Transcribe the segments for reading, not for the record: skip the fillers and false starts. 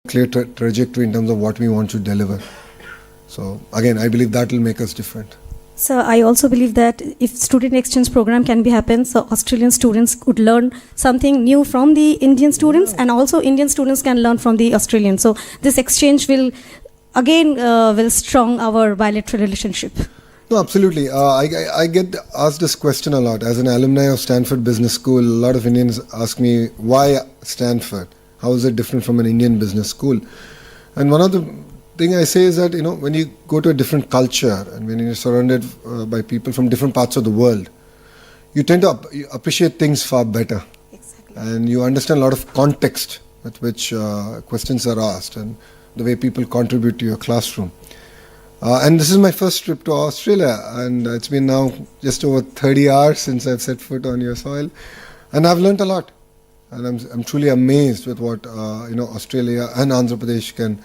clear trajectory in terms of what we want to deliver. So again, I believe that will make us different. So I also believe that if student exchange program can be happen, so Australian students could learn something new from the Indian students, and also Indian students can learn from the Australian. So this exchange will again will strong our bilateral relationship. No, absolutely. I get asked this question a lot. As an alumni of Stanford Business School, a lot of Indians ask me, why Stanford? How is it different from an Indian business school? And one of the thing I say is that, when you go to a different culture and when you're surrounded by people from different parts of the world, you tend to appreciate things far better. Exactly. And you understand a lot of context with which questions are asked and the way people contribute to your classroom. And this is my first trip to Australia, and it's been now just over 30 hours since I've set foot on your soil, and I've learnt a lot. And I'm truly amazed with what Australia and Andhra Pradesh can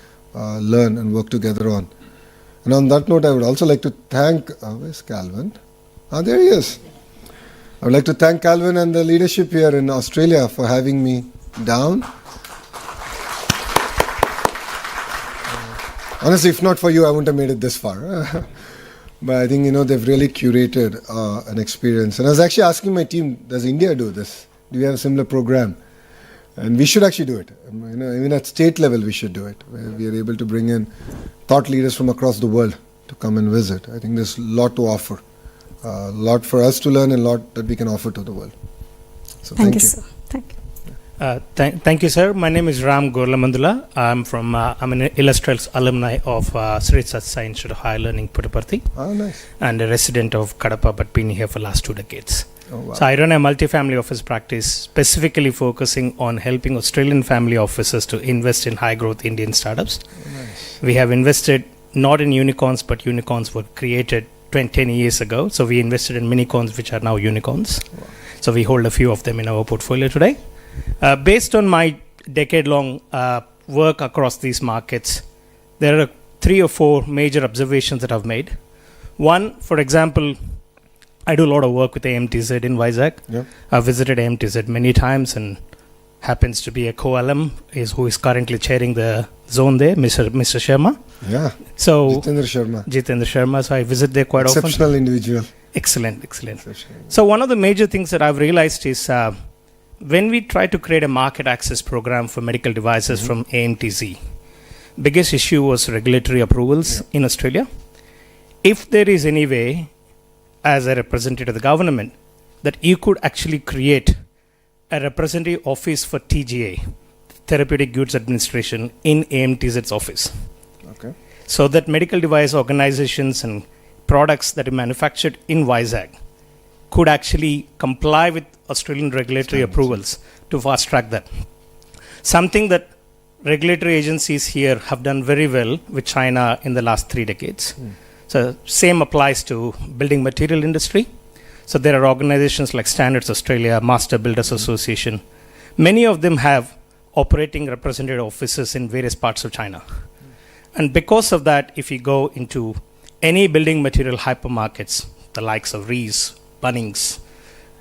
learn and work together on. And on that note, I would also like to thank, where's Calvin? There he is. I would like to thank Calvin and the leadership here in Australia for having me down. Honestly, if not for you, I wouldn't have made it this far. But I think, they've really curated an experience. And I was actually asking my team, does India do this? Do we have a similar program? And we should actually do it. Even at state level, we should do it, where we are able to bring in thought leaders from across the world to come and visit. I think there's a lot to offer, a lot for us to learn and a lot that we can offer to the world. So thank you. Sir. Thank you. Thank you, sir. My name is Ram Gorlamandula. I'm an Illustrialists alumni of Sri Satsai Institute of Higher Learning, Puttaparthi. Oh, nice. And a resident of Kadapa, but been here for the last 2 decades. Oh, wow. So I run a multifamily office practice, specifically focusing on helping Australian family offices to invest in high-growth Indian startups. Oh, nice. We have invested not in unicorns, but unicorns were created 10 years ago. So we invested in minicorns, which are now unicorns. Wow. So we hold a few of them in our portfolio today. Based on my decade-long work across these markets, there are 3 or 4 major observations that I've made. One, for example, I do a lot of work with AMTZ in Vizag. Yeah. I've visited AMTZ many times and happens to be a co-alum who is currently chairing the zone there, Mr. Sharma. Yeah. So Jitendra Sharma. So I visit there quite often. Exceptional individual. Excellent. So one of the major things that I've realized is when we try to create a market access program for medical devices from AMTZ, biggest issue was regulatory approvals in Australia. If there is any way, as a representative of the government, that you could actually create a representative office for TGA, Therapeutic Goods Administration, in AMTZ's office. Okay. So that medical device organizations and products that are manufactured in Vizag could actually comply with Australian regulatory approvals to fast track that. Something that regulatory agencies here have done very well with China in the last 3 decades. So same applies to building material industry. So there are organizations like Standards Australia, Master Builders Association. Many of them have operating representative offices in various parts of China. And because of that, if you go into any building material hypermarkets, the likes of Rees, Bunnings,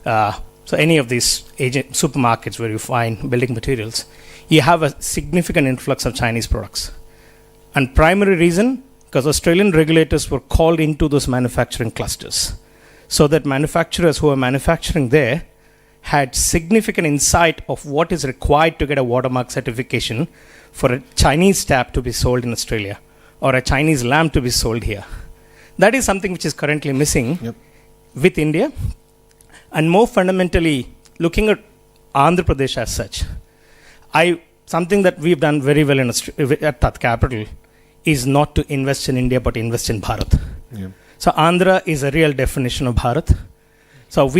so any of these supermarkets where you find building materials, you have a significant influx of Chinese products. And primary reason, because Australian regulators were called into those manufacturing clusters, so that manufacturers who are manufacturing there had significant insight of what is required to get a watermark certification for a Chinese tap to be sold in Australia or a Chinese lamp to be sold here. That is something which is currently missing with India. And more fundamentally, looking at Andhra Pradesh as such, something that we've done very well at Tat Capital is not to invest in India, but invest in Bharat. Yeah. So Andhra is a real definition of Bharat. So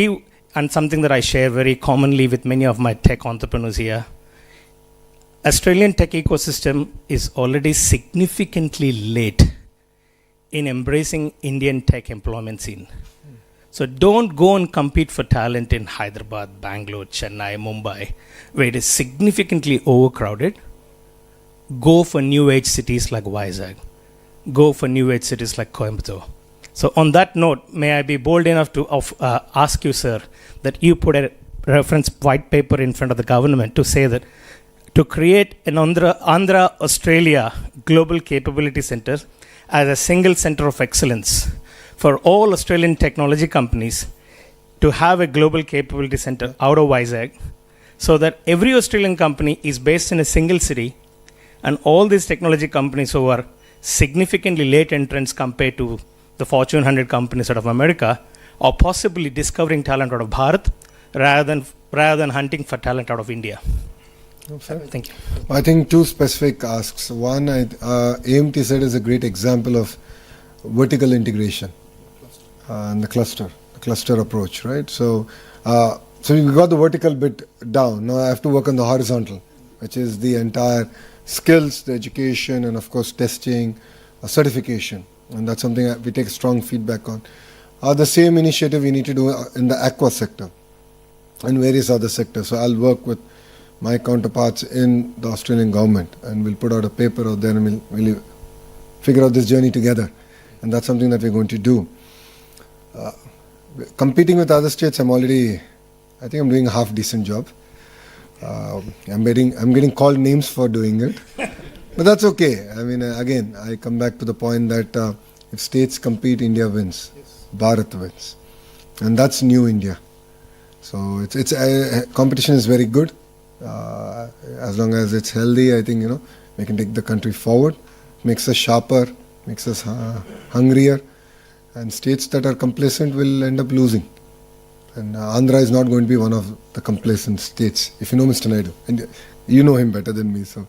and something that I share very commonly with many of my tech entrepreneurs here, Australian tech ecosystem is already significantly late in embracing Indian tech employment scene. So don't go and compete for talent in Hyderabad, Bangalore, Chennai, Mumbai, where it is significantly overcrowded. Go for new age cities like Vizag. Go for new age cities like Coimbatore. So on that note, may I be bold enough to ask you, sir, that you put a reference white paper in front of the government to say that to create an Andhra Australia Global Capability Center as a single center of excellence for all Australian technology companies to have a global capability center out of Vizag, so that every Australian company is based in a single city, and all these technology companies who are significantly late entrants compared to the Fortune 100 companies out of America are possibly discovering talent out of Bharat rather than hunting for talent out of India. Thank you. I think two specific asks. One, AMT said is a great example of vertical integration and the cluster approach, right? So we got the vertical bit down. Now I have to work on the horizontal, which is the entire skills, the education, and of course testing, certification. And that's something that we take strong feedback on. The same initiative we need to do in the aqua sector and various other sectors. So I'll work with my counterparts in the Australian government, and we'll put out a paper out there, and we'll figure out this journey together. And that's something that we're going to do. Competing with other states, I think I'm doing a half decent job. I'm getting called names for doing it, but that's okay. I mean, again, I come back to the point that if states compete, India wins, Bharat wins, and that's new India. So it's competition is very good. As long as it's healthy, I think we can take the country forward. Makes us sharper, makes us hungrier, and states that are complacent will end up losing. And Andhra is not going to be one of the complacent states. If you know Mr. Naidu, and you know him better than me, so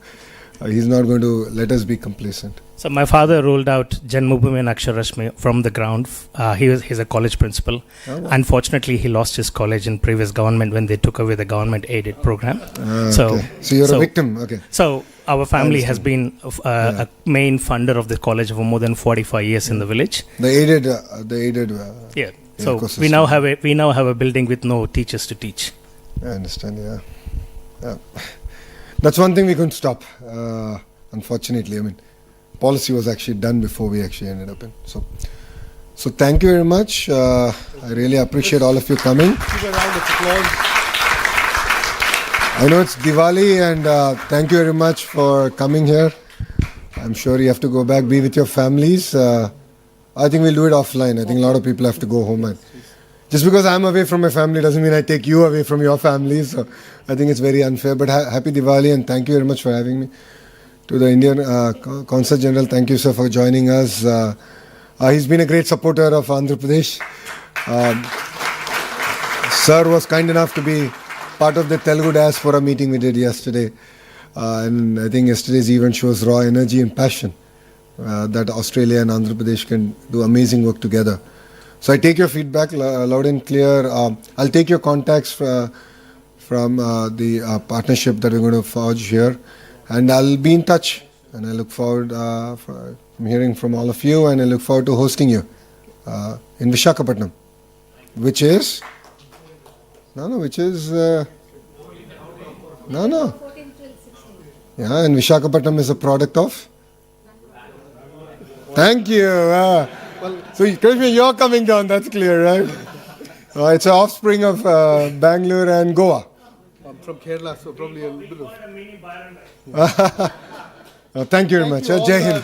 he's not going to let us be complacent. So my father rolled out Janmabhoomi and Aksharashmi from the ground. He's a college principal. Oh, wow. Unfortunately, he lost his college in previous government when they took away the government-aided program. Okay. So you're a victim. Okay. So our family has been a main funder of the college for more than 45 years in the village. The aided. Yeah. So we now have a building with no teachers to teach. I understand. Yeah. That's one thing we couldn't stop. Unfortunately, I mean, policy was actually done before we actually ended up in. So thank you very much. I really appreciate all of you coming. Give a round of applause. I know it's Diwali, and thank you very much for coming here. I'm sure you have to go back, be with your families. I think we'll do it offline. I think a lot of people have to go home. And just because I'm away from my family doesn't mean I take you away from your families. So I think it's very unfair. But happy Diwali, and thank you very much for having me. To the Indian Consul General, thank you, sir, for joining us. He's been a great supporter of Andhra Pradesh. Sir was kind enough to be part of the Telugu diaspora meeting we did yesterday. And I think yesterday's event shows raw energy and passion that Australia and Andhra Pradesh can do amazing work together. So I take your feedback loud and clear. I'll take your contacts from the partnership that we're going to forge here. And I'll be in touch, and I look forward from hearing from all of you, and I look forward to hosting you in Visakhapatnam, which is Yeah, and Visakhapatnam is a product of. Thank you. So Krishna, you're coming down. That's clear, right? It's an offspring of Bangalore and Goa. I'm from Kerala, so probably a little bit of... Thank you very much. Jai Hind.